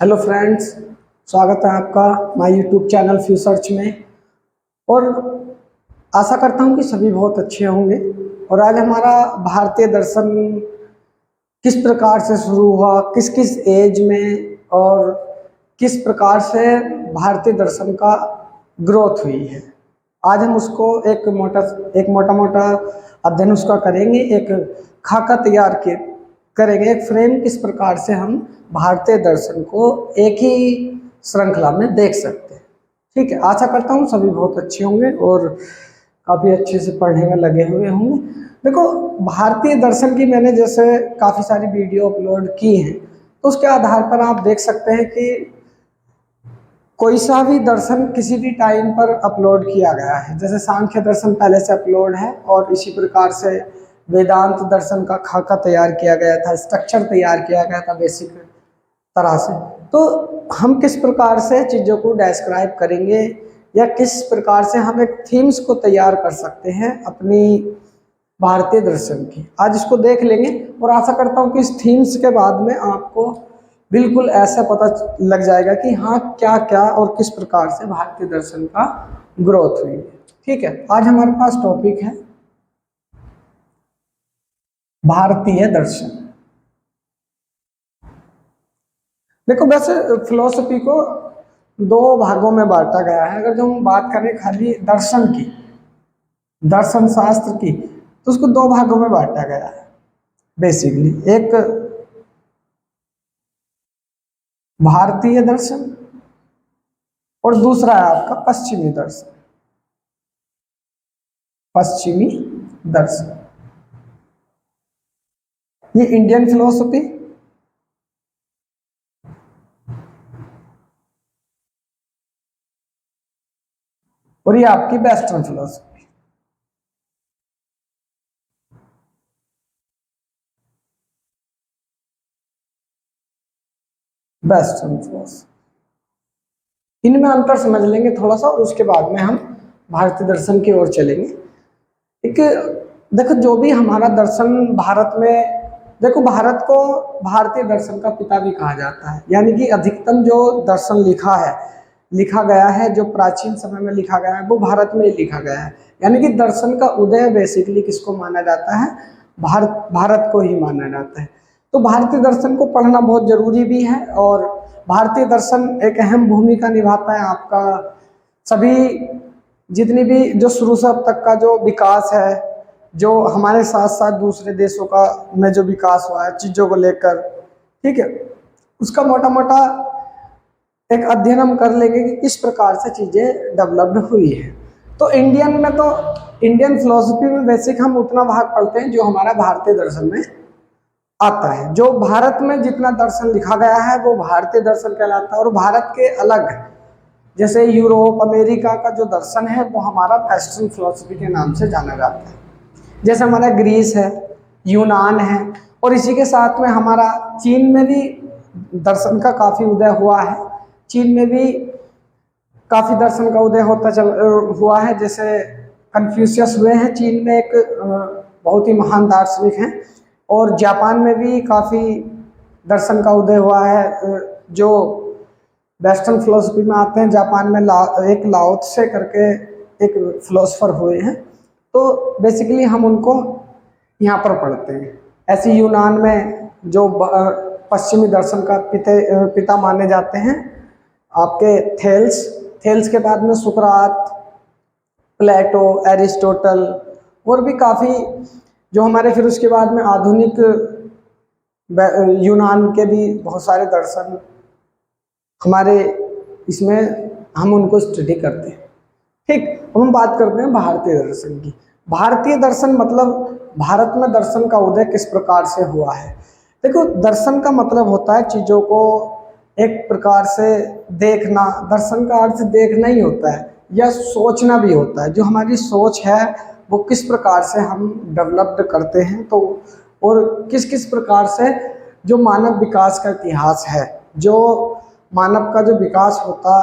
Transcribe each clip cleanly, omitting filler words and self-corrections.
Hello friends, स्वागत है आपका my YouTube channel few search में। और आशा करता हूँ कि सभी बहुत अच्छे होंगे। और आज हमारा भारतीय दर्शन किस प्रकार से शुरू हुआ, किस किस एज में, और किस प्रकार से भारतीय दर्शन का ग्रोथ हुई है, आज हम उसको एक मोटा मोटा अध्ययन उसका करेंगे। एक खाका तैयार के करेंगे, एक फ्रेम किस प्रकार से हम भारतीय दर्शन को एक ही श्रृंखला में देख सकते हैं। ठीक है, आशा करता हूँ सभी बहुत अच्छे होंगे और काफ़ी अच्छे से पढ़ने में लगे हुए होंगे। देखो, भारतीय दर्शन की मैंने जैसे काफ़ी सारी वीडियो अपलोड की हैं, तो उसके आधार पर आप देख सकते हैं कि कोई सा भी दर्शन किसी भी टाइम पर अपलोड किया गया है। जैसे सांख्य दर्शन पहले से अपलोड है, और इसी प्रकार से वेदांत दर्शन का खाका तैयार किया गया था, स्ट्रक्चर तैयार किया गया था बेसिक तरह से। तो हम किस प्रकार से चीज़ों को डिस्क्राइब करेंगे, या किस प्रकार से हम एक थीम्स को तैयार कर सकते हैं अपनी भारतीय दर्शन की, आज इसको देख लेंगे। और आशा करता हूँ कि इस थीम्स के बाद में आपको बिल्कुल ऐसा पता लग जाएगा कि हाँ, क्या क्या और किस प्रकार से भारतीय दर्शन का ग्रोथ हुई है। ठीक है, आज हमारे पास टॉपिक है भारतीय दर्शन। देखो, वैसे फिलोसफी को दो भागों में बांटा गया है। अगर जो हम बात करें खाली दर्शन की, दर्शन शास्त्र की, तो उसको दो भागों में बांटा गया है बेसिकली। एक भारतीय दर्शन और दूसरा है आपका पश्चिमी दर्शन। पश्चिमी दर्शन ये इंडियन फिलोसफी और ये आपकी वेस्टर्न फिलोसफी। वेस्टर्न फिलोसफी, इनमें अंतर समझ लेंगे थोड़ा सा, और उसके बाद में हम भारतीय दर्शन की ओर चलेंगे। एक देखो, जो भी हमारा दर्शन भारत में, देखो भारत को भारतीय दर्शन का पिता भी कहा जाता है। यानी कि अधिकतम जो दर्शन लिखा गया है, जो प्राचीन समय में लिखा गया है, वो भारत में ही लिखा गया है। यानी कि दर्शन का उदय बेसिकली किसको माना जाता है? भारत को ही माना जाता है। तो भारतीय दर्शन को पढ़ना बहुत जरूरी भी है, और भारतीय दर्शन एक अहम भूमिका निभाता है आपका सभी, जितनी भी जो शुरू से अब तक का जो विकास है, जो हमारे साथ साथ दूसरे देशों का में जो विकास हुआ है चीज़ों को लेकर, ठीक है, उसका मोटा मोटा एक अध्ययन हम कर लेंगे कि किस प्रकार से चीज़ें डेवलप्ड हुई है। तो इंडियन फिलोसफी में बेसिक हम उतना भाग पढ़ते हैं जो हमारा भारतीय दर्शन में आता है। जो भारत में जितना दर्शन लिखा गया है वो भारतीय दर्शन कहलाता है, और भारत के अलग जैसे यूरोप अमेरिका का जो दर्शन है वो हमारा वेस्टर्न फिलोसफी के नाम से जाना जाता है। जैसे हमारा ग्रीस है, यूनान है, और इसी के साथ में हमारा चीन में भी दर्शन का काफ़ी उदय हुआ है। चीन में भी काफ़ी दर्शन का उदय हुआ है। जैसे कन्फ्यूशियस हुए हैं चीन में, एक बहुत ही महान दार्शनिक हैं। और जापान में भी काफ़ी दर्शन का उदय हुआ है, जो वेस्टर्न फिलोसफी में आते हैं। जापान में एक लाओ त्से करके एक फिलोसफर हुए हैं, तो बेसिकली हम उनको यहाँ पर पढ़ते हैं। ऐसे यूनान में जो पश्चिमी दर्शन का पिता माने जाते हैं आपके थेल्स के बाद में सुकरात, प्लेटो, एरिस्टोटल, और भी काफ़ी जो हमारे फिर उसके बाद में आधुनिक यूनान के भी बहुत सारे दर्शन हमारे इसमें हम उनको स्टडी करते हैं। ठीक, अब हम बात करते हैं भारतीय दर्शन की। भारतीय दर्शन मतलब भारत में दर्शन का उदय किस प्रकार से हुआ है। देखो, दर्शन का मतलब होता है चीज़ों को एक प्रकार से देखना। दर्शन का अर्थ देखना ही होता है, या सोचना भी होता है। जो हमारी सोच है वो किस प्रकार से हम डेवलप्ड करते हैं, तो और किस किस प्रकार से जो मानव विकास का इतिहास है, जो मानव का जो विकास होता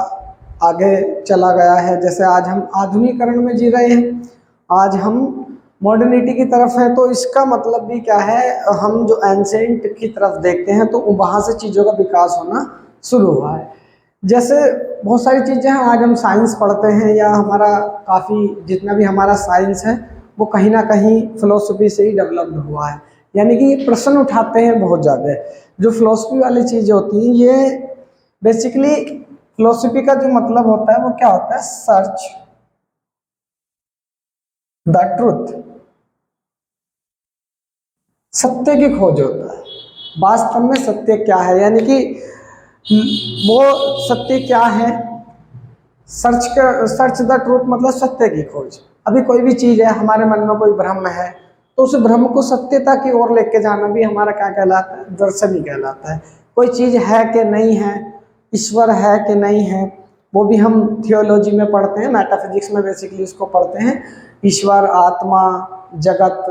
आगे चला गया है। जैसे आज हम आधुनिकीकरण में जी रहे हैं, आज हम मॉडर्निटी की तरफ है, तो इसका मतलब भी क्या है, हम जो एंसेंट की तरफ देखते हैं तो वहाँ से चीज़ों का विकास होना शुरू हुआ है। जैसे बहुत सारी चीज़ें हैं, आज हम साइंस पढ़ते हैं या हमारा काफ़ी जितना भी हमारा साइंस है वो कहीं ना कहीं फिलोसफी से ही डेवलप्ड हुआ है। यानी कि ये प्रश्न उठाते हैं बहुत ज़्यादा। जो फिलोसफी वाली चीज़ें होती हैं ये बेसिकली फिलोसफी का जो मतलब होता है वो क्या होता है, सर्च द ट्रुथ, सत्य की खोज होता है। वास्तव में सत्य क्या है, यानी कि वो सत्य क्या है, सर्च द ट्रूथ मतलब सत्य की खोज। अभी कोई भी चीज है, हमारे मन में कोई भ्रम है तो उस भ्रम को सत्यता की ओर लेके जाना भी हमारा क्या कहलाता है, दर्शन ही कहलाता है। कोई चीज है कि नहीं है, ईश्वर है कि नहीं है, वो भी हम थियोलॉजी में पढ़ते हैं, मेटाफिजिक्स में बेसिकली उसको पढ़ते हैं। ईश्वर, आत्मा, जगत,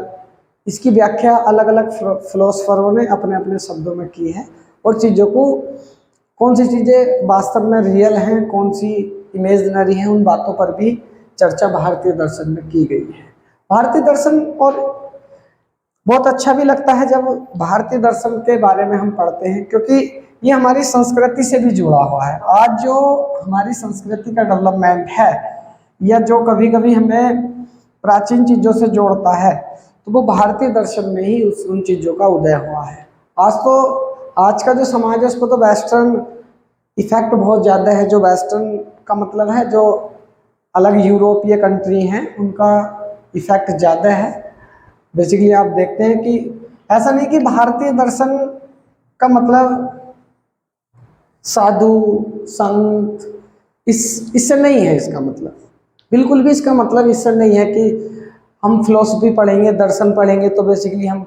इसकी व्याख्या अलग अलग फिलोसफरों ने अपने अपने शब्दों में की है। और चीज़ों को कौन सी चीज़ें वास्तव में रियल हैं, कौन सी इमेजिनरी हैं, उन बातों पर भी चर्चा भारतीय दर्शन में की गई है। भारतीय दर्शन, और बहुत अच्छा भी लगता है जब भारतीय दर्शन के बारे में हम पढ़ते हैं, क्योंकि ये हमारी संस्कृति से भी जुड़ा हुआ है। आज जो हमारी संस्कृति का डेवलपमेंट है या जो कभी कभी हमें प्राचीन चीज़ों से जोड़ता है, तो वो भारतीय दर्शन में ही उन चीज़ों का उदय हुआ है। आज का जो समाज है उसको तो वेस्टर्न इफेक्ट बहुत ज़्यादा है। जो वेस्टर्न का मतलब है जो अलग यूरोपीय कंट्री हैं उनका इफेक्ट ज़्यादा है। बेसिकली आप देखते हैं कि ऐसा नहीं कि भारतीय दर्शन का मतलब साधु संत, इससे नहीं है इसका मतलब, बिल्कुल भी इसका मतलब इससे नहीं है कि हम फिलोसफी पढ़ेंगे, दर्शन पढ़ेंगे तो बेसिकली हम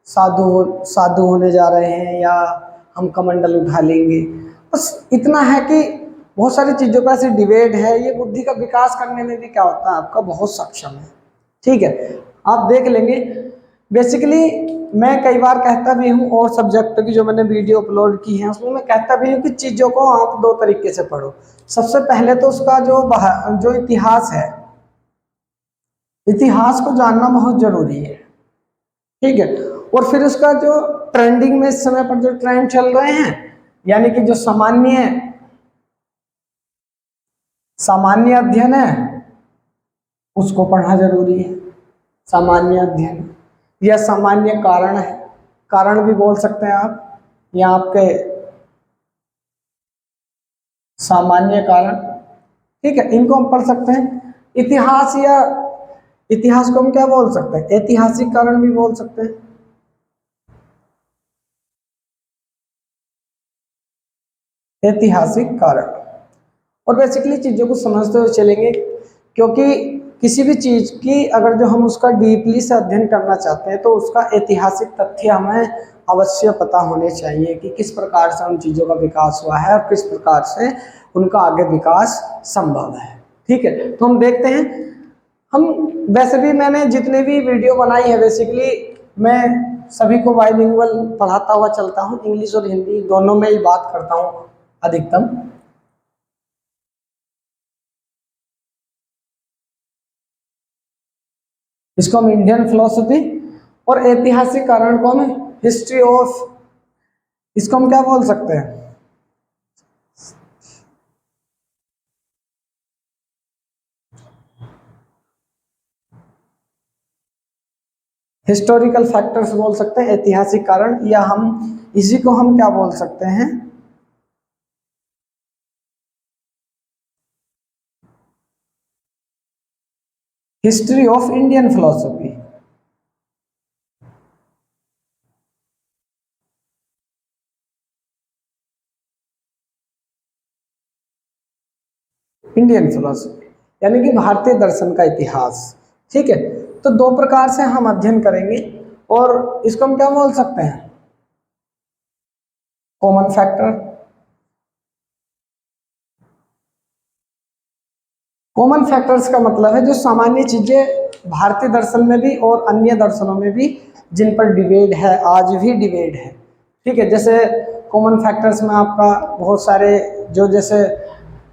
साधु होने जा रहे हैं या हम कमंडल उठा लेंगे। बस इतना है कि बहुत सारी चीज़ों का ऐसे डिबेट है, ये बुद्धि का विकास करने में भी क्या होता है आपका बहुत सक्षम है। ठीक है, आप देख लेंगे। बेसिकली मैं कई बार कहता भी हूँ, और सब्जेक्ट की जो मैंने वीडियो अपलोड की है उसमें मैं कहता भी हूँ कि चीज़ों को आप दो तरीके से पढ़ो। सबसे पहले तो उसका जो इतिहास है, इतिहास को जानना बहुत जरूरी है। ठीक है, और फिर उसका जो ट्रेंडिंग में इस समय पर जो ट्रेंड चल रहे हैं, यानी कि जो सामान्य अध्ययन है उसको पढ़ना जरूरी है। सामान्य अध्ययन या सामान्य कारण है, कारण भी बोल सकते हैं आप, या आपके सामान्य कारण। ठीक है, इनको हम पढ़ सकते हैं। इतिहास, या इतिहास को हम क्या बोल सकते हैं, ऐतिहासिक कारण भी बोल सकते हैं। ऐतिहासिक कारण, और बेसिकली चीज़ों को समझते हुए चलेंगे, क्योंकि किसी भी चीज़ की अगर जो हम उसका डीपली से अध्ययन करना चाहते हैं तो उसका ऐतिहासिक तथ्य हमें अवश्य पता होने चाहिए कि किस प्रकार से उन चीज़ों का विकास हुआ है और किस प्रकार से उनका आगे विकास संभव है। ठीक है, तो हम देखते हैं। हम वैसे भी मैंने जितने भी वीडियो बनाई है बेसिकली मैं सभी को बाइलिंगुअल पढ़ाता हुआ चलता हूँ, इंग्लिश और हिंदी दोनों में ही बात करता हूँ अधिकतम। इसको हम इंडियन फिलोसफी, और ऐतिहासिक कारण को हम हिस्ट्री ऑफ, इसको हम क्या बोल सकते हैं, हिस्टोरिकल फैक्टर्स बोल सकते हैं, ऐतिहासिक कारण, या हम इसी को हम क्या बोल सकते हैं, history of Indian philosophy. Indian philosophy यानी कि भारतीय दर्शन का इतिहास। ठीक है, तो दो प्रकार से हम अध्ययन करेंगे, और इसको हम क्या बोल सकते हैं, कॉमन फैक्टर। कॉमन फैक्टर्स का मतलब है जो सामान्य चीजें भारतीय दर्शन में भी और अन्य दर्शनों में भी जिन पर डिबेट है, आज भी डिबेट है। ठीक है, जैसे कॉमन फैक्टर्स में आपका बहुत सारे जो, जैसे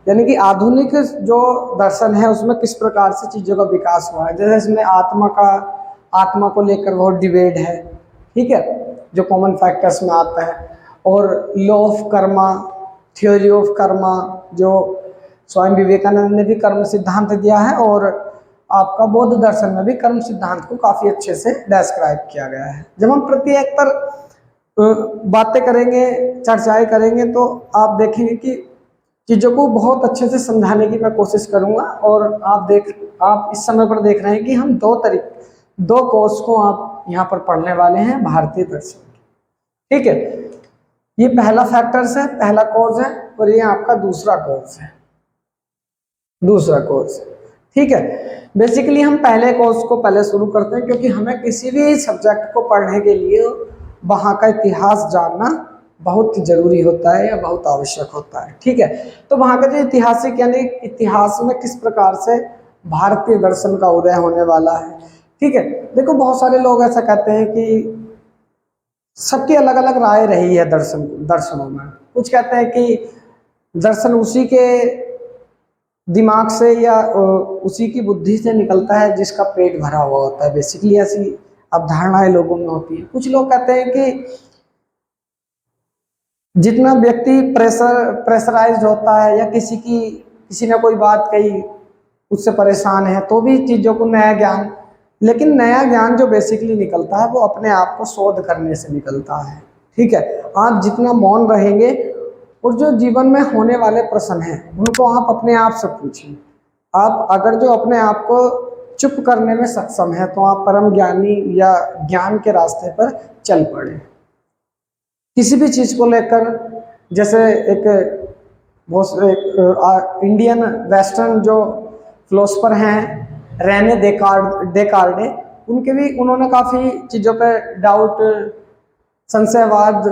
यानी कि आधुनिक जो दर्शन है उसमें किस प्रकार से चीज़ों का विकास हुआ है, जैसे इसमें आत्मा को लेकर बहुत डिबेट है। ठीक है, जो कॉमन फैक्टर्स में आता है, और law of Karma, theory of Karma, जो स्वामी विवेकानंद ने भी कर्म सिद्धांत दिया है, और आपका बौद्ध दर्शन में भी कर्म सिद्धांत को काफी अच्छे से डिस्क्राइब किया गया है। जब हम प्रत्येक पर बातें करेंगे, चर्चाएं करेंगे, तो आप देखेंगे कि चीज़ों को बहुत अच्छे से समझाने की मैं कोशिश करूंगा। और आप इस समय पर देख रहे हैं कि हम दो कोर्स को आप यहाँ पर पढ़ने वाले हैं भारतीय दर्शन की। ठीक है, ये पहला फैक्टर्स है, पहला कोर्स है, और ये आपका दूसरा कोर्स है, दूसरा कोर्स है। ठीक है, बेसिकली हम पहले कोर्स को पहले शुरू करते हैं, क्योंकि हमें किसी भी सब्जेक्ट को पढ़ने के लिए वहाँ का इतिहास जानना बहुत जरूरी होता है या बहुत आवश्यक होता है। ठीक है, तो वहाँ का जो ऐतिहासिक यानी इतिहास में किस प्रकार से भारतीय दर्शन का उदय होने वाला है। ठीक है, देखो बहुत सारे लोग ऐसा कहते हैं कि सबकी अलग अलग राय रही है दर्शनों में। कुछ कहते हैं कि दर्शन उसी के दिमाग से या उसी की बुद्धि से निकलता है जिसका पेट भरा हुआ होता है। बेसिकली ऐसी अवधारणाएं लोगों में होती है। कुछ लोग कहते हैं कि जितना व्यक्ति प्रेशराइज्ड होता है या किसी ने कोई बात कही, उससे परेशान है, तो भी चीज़ों को नया ज्ञान, लेकिन नया ज्ञान जो बेसिकली निकलता है वो अपने आप को शोध करने से निकलता है। ठीक है, आप जितना मौन रहेंगे और जो जीवन में होने वाले प्रश्न हैं उनको आप अपने आप से पूछिए। आप अगर जो अपने आप को चुप करने में सक्षम है तो आप परम ज्ञानी या ज्ञान के रास्ते पर चल पड़े। किसी भी चीज़ को लेकर, जैसे एक इंडियन वेस्टर्न जो फिलोसफर हैं रेने डेकार्डे, उन्होंने काफ़ी चीज़ों पे डाउट, संशयवाद,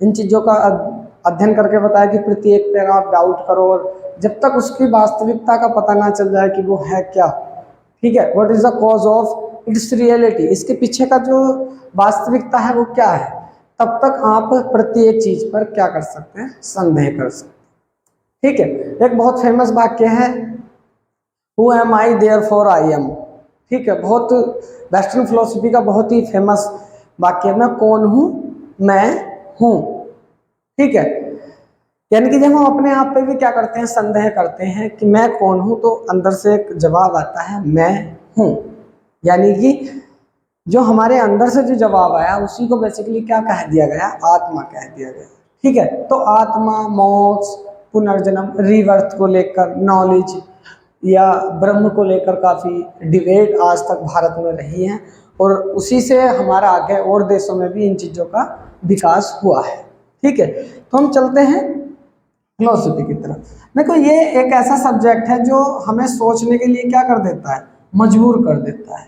इन चीज़ों का अध्ययन करके बताया कि प्रत्येक पे आप डाउट करो, और जब तक उसकी वास्तविकता का पता ना चल जाए कि वो है क्या। ठीक है, what is the cause of its reality, इसके पीछे का जो वास्तविकता है वो क्या है, तब तक आप प्रत्येक चीज पर क्या कर सकते हैं, संदेह कर सकते हैं। ठीक है, एक बहुत फेमस वाक्य है, who am I therefore I am. ठीक है, बहुत वेस्टर्न फिलोसफी का बहुत ही फेमस वाक्य, मैं कौन हूँ, मैं हूँ। ठीक है, यानी कि जब हम अपने आप पे भी क्या करते हैं, संदेह करते हैं कि मैं कौन हूं, तो अंदर से एक जवाब आता है मैं हूं। यानी कि जो हमारे अंदर से जो जवाब आया उसी को बेसिकली क्या कह दिया गया, आत्मा कह दिया गया। ठीक है, तो आत्मा, मोक्ष, पुनर्जन्म, रीबर्थ को लेकर नॉलेज या ब्रह्म को लेकर काफ़ी डिबेट आज तक भारत में रही है, और उसी से हमारा आगे और देशों में भी इन चीज़ों का विकास हुआ है। ठीक है, तो हम चलते हैं फिलोसफी की तरफ। देखो ये एक ऐसा सब्जेक्ट है जो हमें सोचने के लिए क्या कर देता है, मजबूर कर देता है,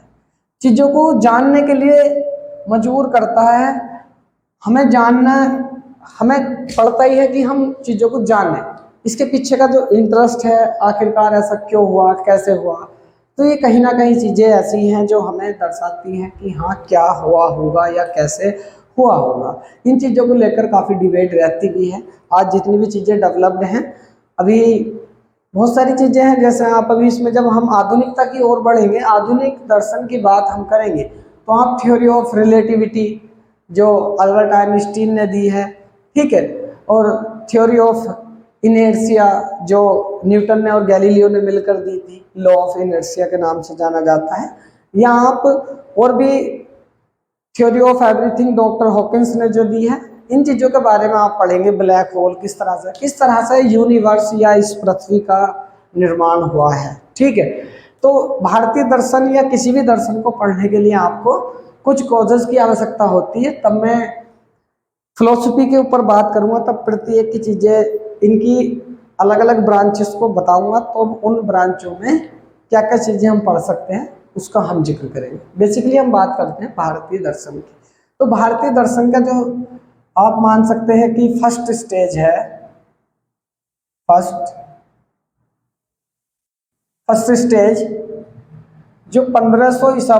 चीज़ों को जानने के लिए मजबूर करता है। हमें जानना, हमें पड़ता ही है कि हम चीज़ों को जानें, इसके पीछे का जो इंटरेस्ट है, आखिरकार ऐसा क्यों हुआ, कैसे हुआ। तो ये कहीं ना कहीं चीज़ें ऐसी हैं जो हमें दर्शाती हैं कि हाँ क्या हुआ होगा या कैसे हुआ होगा। इन चीज़ों को लेकर काफ़ी डिबेट रहती भी है। आज जितनी भी चीज़ें डेवलप्ड हैं, अभी बहुत सारी चीज़ें हैं, जैसे आप अभी इसमें जब हम आधुनिकता की ओर बढ़ेंगे, आधुनिक दर्शन की बात हम करेंगे, तो आप थ्योरी ऑफ रिलेटिविटी जो अल्बर्ट आइंस्टीन ने दी है, ठीक है, और थ्योरी ऑफ इनर्शिया जो न्यूटन ने और गैलीलियो ने मिलकर दी थी, लॉ ऑफ इनर्शिया के नाम से जाना जाता है। या आप और भी theory of everything doctor Hawkins ने जो दी है, इन चीज़ों के बारे में आप पढ़ेंगे। ब्लैक होल किस तरह से यूनिवर्स या इस पृथ्वी का निर्माण हुआ है। ठीक है, तो भारतीय दर्शन या किसी भी दर्शन को पढ़ने के लिए आपको कुछ कॉजेज की आवश्यकता होती है। तब मैं फिलोसफी के ऊपर बात करूंगा, तब प्रत्येक की चीज़ें, इनकी अलग अलग ब्रांचेस को बताऊंगा, तो उन ब्रांचों में क्या क्या चीज़ें हम पढ़ सकते हैं उसका हम जिक्र करेंगे। बेसिकली हम बात करते हैं भारतीय दर्शन की। तो भारतीय दर्शन का जो आप मान सकते हैं कि फर्स्ट स्टेज है, फर्स्ट स्टेज जो 1500 ईसा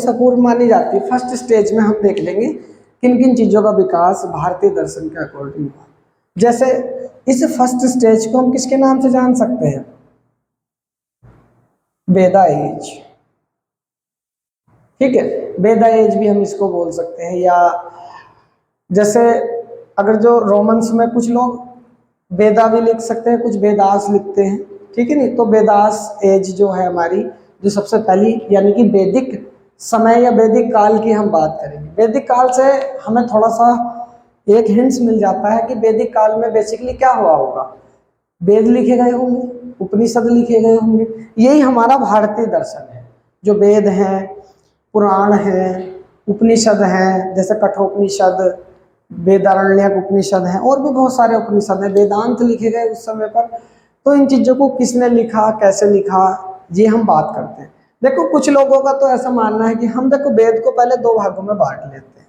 पूर्व मानी जाती है। फर्स्ट स्टेज में हम देख लेंगे किन किन चीज़ों का विकास भारतीय दर्शन के अकॉर्डिंग हुआ। जैसे इस फर्स्ट स्टेज को हम किसके नाम से जान सकते हैं, वेदा एज। ठीक है, वेदा एज भी हम इसको बोल सकते हैं। या जैसे अगर जो रोमन्स में कुछ लोग वेदा भी लिख सकते हैं, कुछ वेदास लिखते हैं, ठीक है नहीं। तो वेदास एज जो है हमारी, जो सबसे पहली यानी कि वैदिक समय या वैदिक काल की हम बात करेंगे। वैदिक काल से हमें थोड़ा सा एक हिंट्स मिल जाता है कि वैदिक काल में बेसिकली क्या हुआ होगा। वेद लिखे गए होंगे, उपनिषद लिखे गए होंगे, यही हमारा भारतीय दर्शन है। जो वेद हैं, पुराण हैं, उपनिषद हैं, जैसे कठोपनिषद, वेदारण्यक उपनिषद हैं, और भी बहुत सारे उपनिषद हैं, वेदांत लिखे गए उस समय पर। तो इन चीजों को किसने लिखा, कैसे लिखा, ये हम बात करते हैं। देखो कुछ लोगों का तो ऐसा मानना है कि हम देखो वेद को पहले दो भागों में बांट लेते हैं।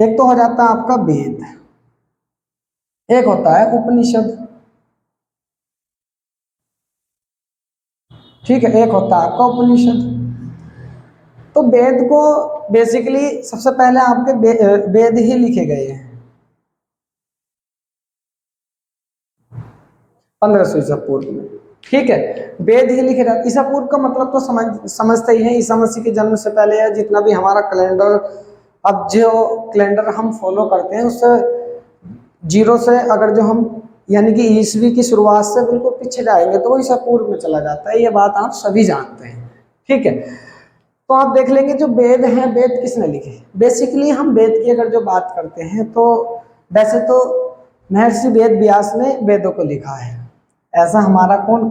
एक तो हो जाता है आपका वेद, एक होता है उपनिषद, ठीक है, एक होता है आपका उपनिषद। तो वेद को बेसिकली सबसे पहले आपके वेद ही लिखे गए हैं 1500 ईसा पूर्व में, ठीक है। वेद ही लिखे जाते। ईसा पूर्व का मतलब तो समझते ही हैं, ईसा मसीह के जन्म से पहले है। जितना भी हमारा कैलेंडर, अब जो कैलेंडर हम फॉलो करते हैं उससे जीरो से अगर जो हम यानी कि ईस्वी की शुरुआत से बिल्कुल पीछे जाएंगे तो वो ईसा पूर्व में चला जाता है। ये बात आप सभी जानते हैं, ठीक है। तो आप देख लेंगे जो वेद हैं, वेद किसने लिखे। बेसिकली हम वेद की अगर जो बात करते हैं तो वैसे तो महर्षि वेद व्यास ने वेदों को लिखा है, ऐसा हमारा कौन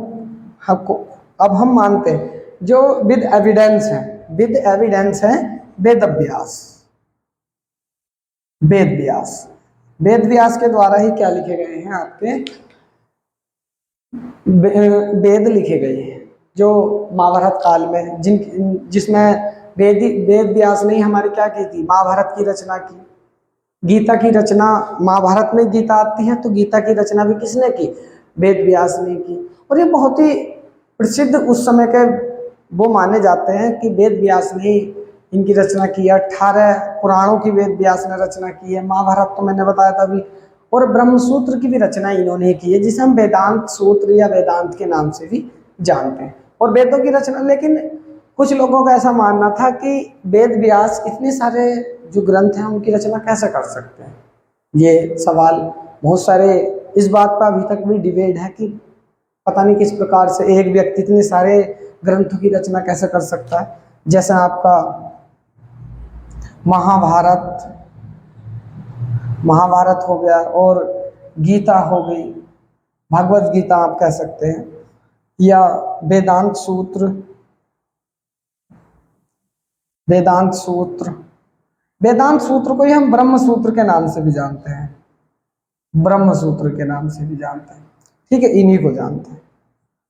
हमको अब हम मानते हैं। जो विद एविडेंस है, विद एविडेंस है वेद व्यास, वेद व्यास। वेद व्यास के द्वारा ही क्या लिखे गए हैं आपके वेद लिखे गए हैं, जो महाभारत काल में जिसमें वेद व्यास ने हमारी क्या की थी, महाभारत की रचना की। गीता की रचना, महाभारत में गीता आती है तो गीता की रचना भी किसने की, वेद व्यास ने की। और ये बहुत ही प्रसिद्ध उस समय के वो माने जाते हैं कि वेद व्यास ने इनकी रचना की है। 18 पुराणों की वेद व्यास ने रचना की है। महाभारत तो मैंने बताया था अभी, और ब्रह्मसूत्र की भी रचना इन्होंने की है, जिसे हम वेदांत सूत्र या वेदांत के नाम से भी जानते हैं। और वेदों की रचना, लेकिन कुछ लोगों का ऐसा मानना था कि वेद व्यास इतने सारे जो ग्रंथ हैं उनकी रचना कैसे कर सकते हैं। ये सवाल बहुत सारे, इस बात पर अभी तक भी डिबेट है कि पता नहीं किस प्रकार से एक व्यक्ति इतने सारे ग्रंथों की रचना कैसे कर सकता है। जैसे आपका महाभारत हो गया, और गीता हो गई, भगवत गीता आप कह सकते हैं, या वेदांत सूत्र, वेदांत सूत्र को ही हम ब्रह्म सूत्र के नाम से भी जानते हैं, ब्रह्म सूत्र के नाम से भी जानते हैं, ठीक है, इन्हीं को जानते हैं।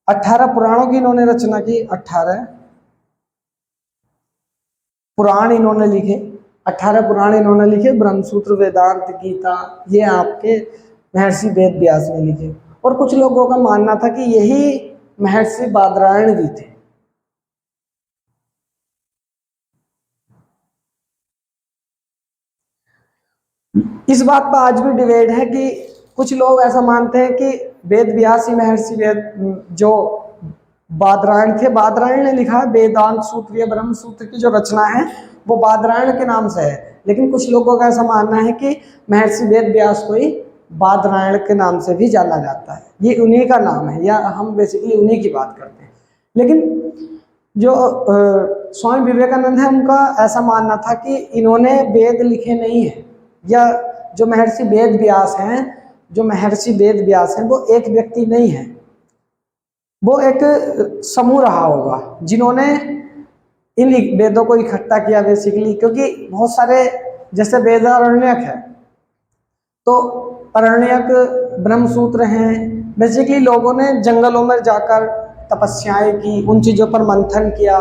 18 पुराणों की इन्होंने रचना की, 18 पुराण इन्होंने लिखे, 18 पुराण इन्होंने लिखे, ब्रह्मसूत्र, वेदांत, गीता, ये आपके महर्षि वेद व्यास ने लिखे। और कुछ लोगों का मानना था कि यही महर्षि बादरायण भी थे। इस बात पर आज भी डिबेट है कि कुछ लोग ऐसा मानते हैं कि वेद व्यास ही महर्षि वेद जो बादरायण थे, बादरायण ने लिखा वेदांत सूत्र या ब्रह्म सूत्र की जो रचना है वो बादरायण के नाम से है। लेकिन कुछ लोगों का ऐसा मानना है कि महर्षि वेद व्यास को ही बादरायण के नाम से भी जाना जाता है, ये उन्हीं का नाम है, या हम बेसिकली उन्हीं की बात करते हैं। लेकिन जो स्वामी विवेकानंद है उनका ऐसा मानना था कि इन्होंने वेद लिखे नहीं है, या जो महर्षि वेद व्यास हैं, जो महर्षि वेद व्यास हैं वो एक व्यक्ति नहीं है, वो एक समूह रहा होगा जिन्होंने इन वेदों को इकट्ठा किया बेसिकली। क्योंकि बहुत सारे जैसे वेदारण्यक है, तो अरण्यक, ब्रह्मसूत्र हैं, बेसिकली लोगों ने जंगलों में जाकर तपस्याएं की, उन चीज़ों पर मंथन किया,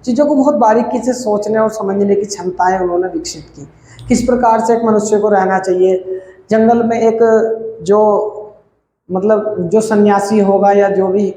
चीज़ों को बहुत बारीकी से सोचने और समझने की क्षमताएं उन्होंने विकसित की। किस प्रकार से एक मनुष्य को रहना चाहिए जंगल में, एक जो मतलब जो सन्यासी होगा या जो भी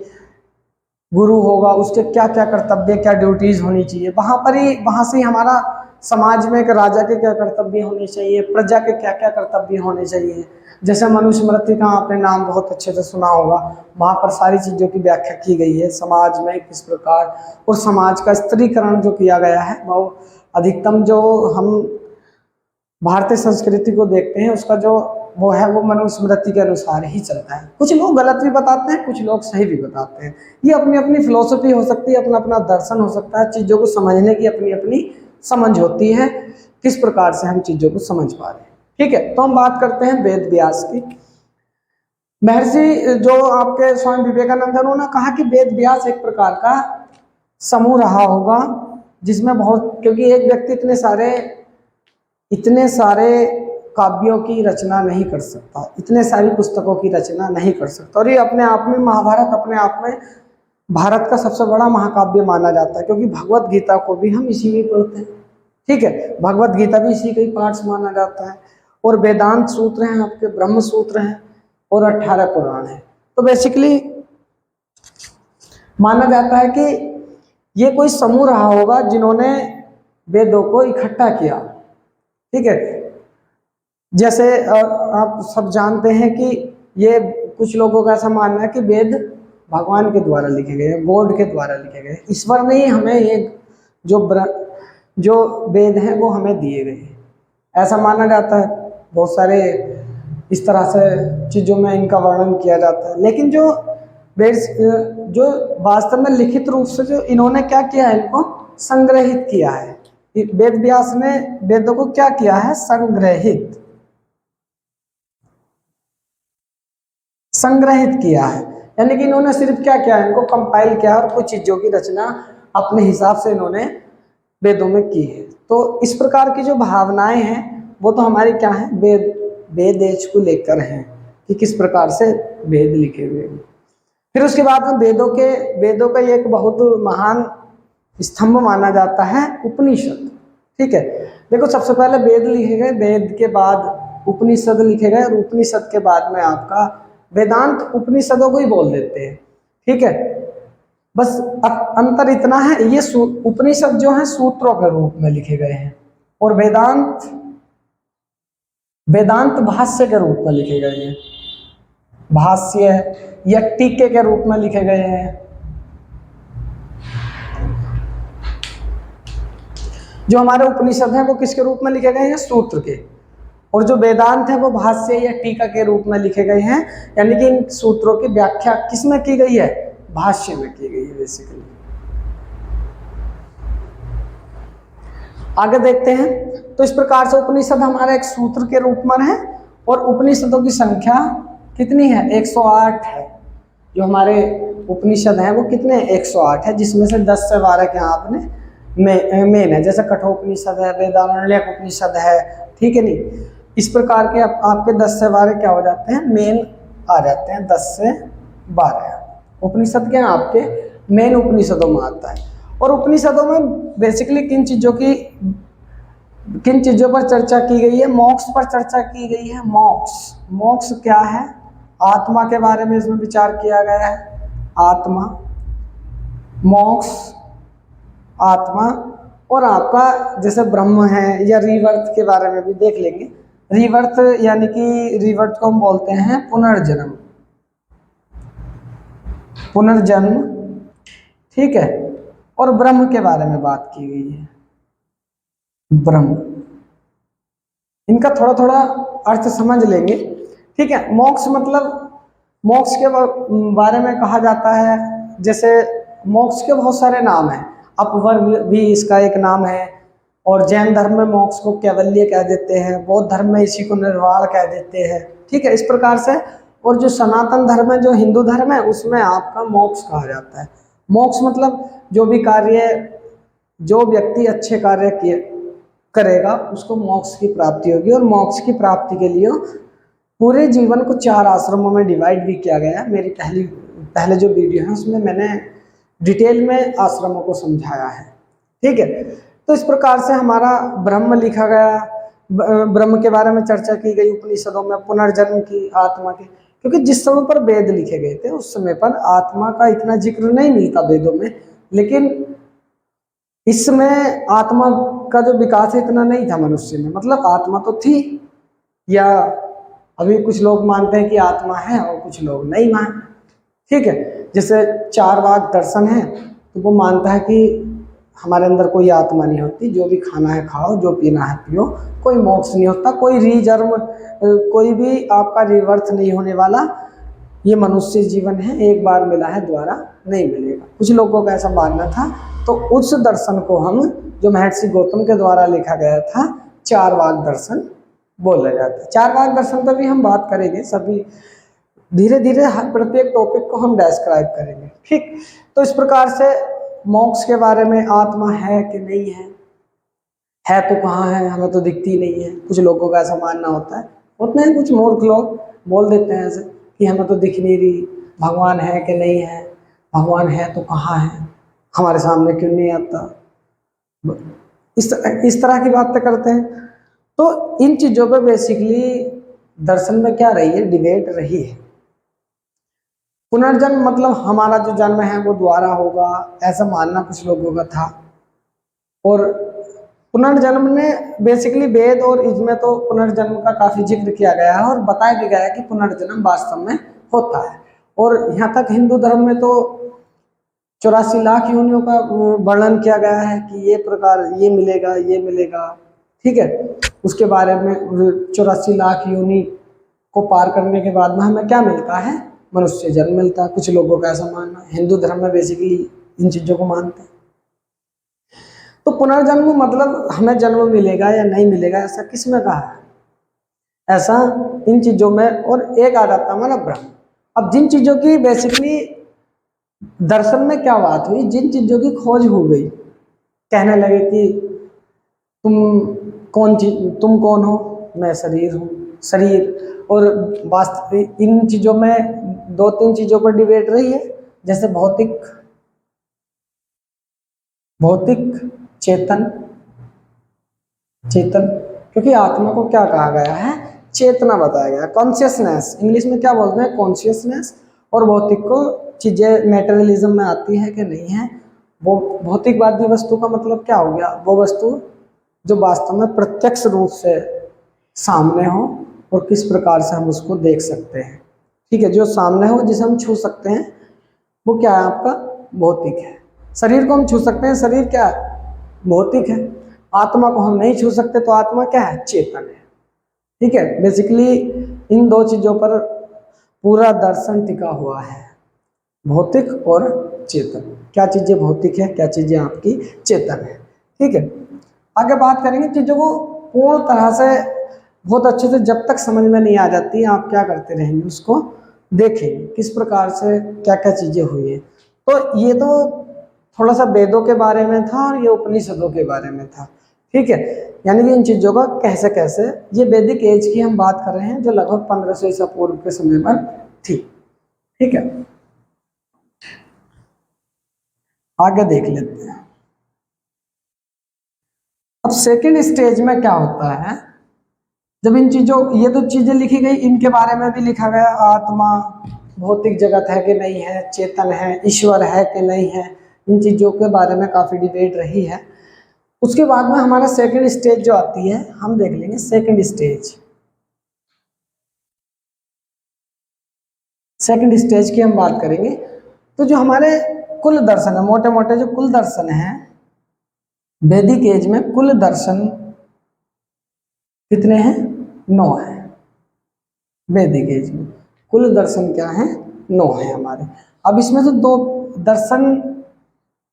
गुरु होगा उसके क्या क्या कर्तव्य, क्या ड्यूटीज होनी चाहिए, वहाँ से ही हमारा समाज में एक राजा के क्या कर्तव्य होने चाहिए, प्रजा के क्या क्या कर्तव्य होने चाहिए। जैसे मनुस्मृति का आपने नाम बहुत अच्छे से सुना होगा, वहाँ पर सारी चीज़ों की व्याख्या की गई है, समाज में किस प्रकार, और समाज का स्त्रीकरण जो किया गया है वो अधिकतम जो हम भारतीय संस्कृति को देखते हैं, उसका जो वो है वो मनुस्मृति के अनुसार ही चलता है। कुछ लोग गलत भी बताते हैं, कुछ लोग सही भी बताते हैं। ये अपनी अपनी फिलोसफी हो सकती है, अपना अपना दर्शन हो सकता है, चीज़ों को समझने की अपनी अपनी समझ होती है, किस प्रकार से हम चीज़ों को समझ पा रहे हैं। ठीक है, तो हम बात करते हैं वेद व्यास की। महर्षि जो आपके स्वामी विवेकानंद, उन्होंने कहा कि वेद व्यास एक प्रकार का समूह रहा होगा जिसमें बहुत, क्योंकि एक व्यक्ति इतने सारे काव्यों की रचना नहीं कर सकता, इतने सारी पुस्तकों की रचना नहीं कर सकता। और ये अपने आप में, महाभारत अपने आप में भारत का सबसे बड़ा महाकाव्य माना जाता है, क्योंकि भगवत गीता को भी हम इसी में पढ़ते हैं। ठीक है, भगवत गीता भी इसी के ही पार्ट्स माना जाता है। और वेदांत सूत्र हैं आपके, ब्रह्म सूत्र हैं, और 18 पुराण हैं। तो बेसिकली माना जाता है कि ये कोई समूह रहा होगा जिन्होंने वेदों को इकट्ठा किया। ठीक है, जैसे आप सब जानते हैं कि ये कुछ लोगों का ऐसा मानना है कि वेद भगवान के द्वारा लिखे गए, गॉड के द्वारा लिखे गए, ईश्वर ने ही हमें ये जो वेद हैं वो हमें दिए गए, ऐसा माना जाता है। बहुत सारे इस तरह से चीज़ों में इनका वर्णन किया जाता है। लेकिन जो वेद, जो वास्तव में लिखित रूप से जो इन्होंने क्या किया है, इनको संग्रहित किया है। वेद व्यास ने वेदों को क्या किया है, संग्रहित किया है। यानी कि इन्होंने सिर्फ क्या किया है, इनको कंपाइल किया और कुछ चीज़ों की रचना अपने हिसाब से इन्होंने वेदों में की है। तो इस प्रकार की जो भावनाएं हैं वो तो हमारी क्या है, वेद एज को लेकर हैं कि किस प्रकार से वेद लिखे हुए हैं। फिर उसके बाद में वेदों का एक बहुत महान स्तंभ माना जाता है उपनिषद। ठीक है, देखो सबसे पहले वेद लिखे गए, वेद के बाद उपनिषद लिखे गए, और उपनिषद के बाद में आपका वेदांत, उपनिषदों को ही बोल देते हैं। ठीक है, बस अंतर इतना है, ये उपनिषद जो है सूत्रों के रूप में लिखे गए हैं, और वेदांत भाष्य के रूप में लिखे गए हैं, भाष्य या टीके के रूप में लिखे गए हैं। जो हमारे उपनिषद हैं वो किसके रूप में लिखे गए हैं, सूत्र के, और जो वेदांत है वो भाष्य या टीका के रूप में लिखे गए हैं। यानी कि इन सूत्रों की व्याख्या किसमें की गई है, भाष्य में की गई है बेसिकली। आगे देखते हैं, तो इस प्रकार से उपनिषद हमारा एक सूत्र के रूप में है, और उपनिषदों की संख्या कितनी है, 108 है। जो हमारे उपनिषद हैं वो कितने, 108 है, जिसमें से 10 से 12 के यहाँ आपने मेन है, जैसे कठोपनिषद है, वेदारण्यक उपनिषद है। ठीक है, नहीं, इस प्रकार के आपके 10 से 12 क्या हो जाते हैं, मेन आ जाते हैं। 10 से 12 उपनिषद क्या आपके मेन उपनिषदों में आता है। और उपनिषदों में बेसिकली किन चीज़ों पर चर्चा की गई है, मोक्ष पर चर्चा की गई है। मोक्ष क्या है, आत्मा के बारे में इसमें विचार किया गया है। आत्मा, मोक्ष, आत्मा, और आपका जैसे ब्रह्म है, या रीवर्थ के बारे में भी देख लेंगे। रीवर्थ यानी कि रीवर्थ को हम बोलते हैं पुनर्जन्म। ठीक है, और ब्रह्म के बारे में बात की गई है, ब्रह्म। इनका थोड़ा थोड़ा अर्थ समझ लेंगे। ठीक है, मोक्ष मतलब, मोक्ष के बारे में कहा जाता है, जैसे मोक्ष के बहुत सारे नाम हैं, अपवर्ग भी इसका एक नाम है, और जैन धर्म में मोक्ष को कैवल्य कह देते हैं, बौद्ध धर्म में इसी को निर्वाण कह देते हैं। ठीक है, इस प्रकार से। और जो सनातन धर्म है, जो हिंदू धर्म है, उसमें आपका मोक्ष कहा जाता है। मोक्ष मतलब जो व्यक्ति अच्छे कार्य करेगा उसको मोक्ष की प्राप्ति होगी। और मोक्ष की प्राप्ति के लिए पूरे जीवन को 4 आश्रमों में डिवाइड भी किया गया है। मेरी पहले जो वीडियो है उसमें मैंने डिटेल में आश्रमों को समझाया है। ठीक है, तो इस प्रकार से हमारा ब्रह्म लिखा गया, ब्रह्म के बारे में चर्चा की गई उपनिषदों में, पुनर्जन्म की, आत्मा की। क्योंकि जिस समय पर वेद लिखे गए थे उस समय पर आत्मा का इतना जिक्र नहीं मिलता वेदों में, लेकिन इस समय आत्मा का जो विकास है इतना नहीं था मनुष्य में। मतलब आत्मा तो थी, या अभी कुछ लोग मानते हैं कि आत्मा है और कुछ लोग नहीं मानते। ठीक है, जैसे 4 वाक दर्शन है तो वो मानता है कि हमारे अंदर कोई आत्मा नहीं होती, जो भी खाना है खाओ, जो पीना है पियो, कोई मोक्ष नहीं होता, कोई रीजन्म, कोई भी आपका रिवर्थ नहीं होने वाला। ये मनुष्य जीवन है, एक बार मिला है, दोबारा नहीं मिलेगा। कुछ लोगों का ऐसा मानना था। तो उस दर्शन को हम, जो महर्षि गौतम के द्वारा लिखा गया था, चार वाक दर्शन बोला जाता है। चार वाक दर्शन पर भी हम बात करेंगे, सभी धीरे धीरे हर प्रत्येक टॉपिक को हम डिस्क्राइब करेंगे, ठीक। तो इस प्रकार से मोक्ष के बारे में, आत्मा है कि नहीं है तो कहाँ है, हमें तो दिखती नहीं है, कुछ लोगों का ऐसा मानना होता है। होते हैं कुछ मूर्ख लोग बोल देते हैं ऐसे कि हमें तो दिख नहीं रही, भगवान है कि नहीं है, भगवान है तो कहाँ है, हमारे सामने क्यों नहीं आता, इस तरह की बातें करते हैं। तो इन चीजों पे बेसिकली दर्शन में क्या रही है, डिबेट रही है। पुनर्जन्म मतलब हमारा जो जन्म है वो दोबारा होगा, ऐसा मानना कुछ लोगों का था। और पुनर्जन्म ने बेसिकली वेद और इसमें तो पुनर्जन्म का काफी जिक्र किया गया है और बताया भी गया है कि पुनर्जन्म वास्तव में होता है। और यहाँ तक हिंदू धर्म में तो 84 लाख योनियों का वर्णन किया गया है कि ये प्रकार, ये मिलेगा, ये मिलेगा, ठीक है। उसके बारे में 84 लाख योनि को पार करने के बाद में हमें क्या मिलता है, मनुष्य जन्म मिलता है। कुछ लोगों का ऐसा मानना है, हिंदू धर्म में बेसिकली इन चीजों को मानते हैं। तो पुनर्जन्म मतलब हमें जन्म मिलेगा या नहीं मिलेगा, ऐसा किसमें कहा है, ऐसा इन चीजों में। और एक आ जाता है ना ब्रह्म। अब जिन चीजों की बेसिकली दर्शन में क्या बात हुई, जिन चीजों की खोज हो गई, कहने लगे कि तुम कौन हो, मैं शरीर हूँ, शरीर। और वास्तविक इन चीजों में दो तीन चीजों पर डिबेट रही है, जैसे भौतिक, चेतन, क्योंकि आत्मा को क्या कहा गया है, चेतना बताया गया, कॉन्शियसनेस, इंग्लिश में क्या बोलते हैं, कॉन्शियसनेस। और भौतिक को चीजें मेटेरियलिज्म में आती है कि नहीं है, वो भौतिकवादी वस्तु का मतलब क्या हो गया, वो वस्तु जो वास्तव में प्रत्यक्ष रूप से सामने हो और किस प्रकार से हम उसको देख सकते हैं, ठीक है। जो सामने हो, जिसे हम छू सकते हैं, वो क्या है, आपका भौतिक है। शरीर को हम छू सकते हैं, शरीर क्या है, भौतिक है। आत्मा को हम नहीं छू सकते, तो आत्मा क्या है, चेतन है, ठीक है। बेसिकली इन दो चीजों पर पूरा दर्शन टिका हुआ है, भौतिक और चेतन। क्या चीजें भौतिक है, क्या चीजें आपकी चेतन है, ठीक है। आगे बात करेंगे चीजों को पूर्ण तरह से, बहुत अच्छे से, जब तक समझ में नहीं आ जाती आप क्या करते रहेंगे, उसको देखेंगे किस प्रकार से क्या क्या चीजें हुई है। तो ये तो थोड़ा सा वेदों के बारे में था और ये उपनिषदों के बारे में था, ठीक है। यानी कि इन चीजों का कैसे कैसे, ये वैदिक एज की हम बात कर रहे हैं, जो लगभग 1500 ईसा पूर्व के समय पर थी, ठीक है। आगे देख लेते हैं। अब सेकेंड स्टेज में क्या होता है, जब इन चीजों, ये तो चीजें लिखी गई, इनके बारे में भी लिखा गया, आत्मा, भौतिक जगत है कि नहीं है, चेतन है, ईश्वर है कि नहीं है, इन चीजों के बारे में काफी डिबेट रही है। उसके बाद में हमारा सेकंड स्टेज जो आती है, हम देख लेंगे सेकंड स्टेज। सेकंड स्टेज की हम बात करेंगे। तो जो हमारे कुल दर्शन है, मोटे मोटे जो कुल दर्शन है वैदिक एज में, कुल दर्शन कितने हैं, 9 है। वैदिक एज में कुल दर्शन क्या है, 9 है हमारे। अब इसमें से 2 दर्शन,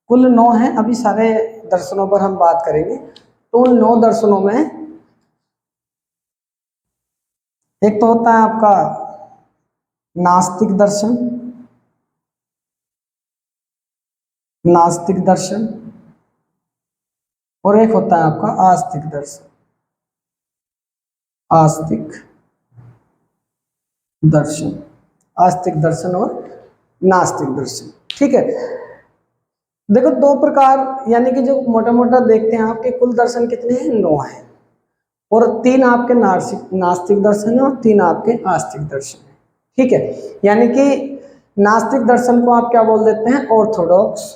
कुल 9 है। अभी सारे दर्शनों पर हम बात करेंगे। तो उन 9 दर्शनों में एक तो होता है आपका नास्तिक दर्शन, और एक होता है आपका आस्तिक दर्शन, आस्तिक दर्शन और नास्तिक दर्शन, ठीक है। देखो 2 प्रकार, यानी कि जो मोटा मोटा देखते हैं आपके कुल दर्शन कितने हैं, 9 हैं। और 3 आपके नास्तिक दर्शन है और 3 आपके आस्तिक दर्शन है, ठीक है। यानी कि नास्तिक दर्शन को आप क्या बोल देते हैं, ऑर्थोडॉक्स,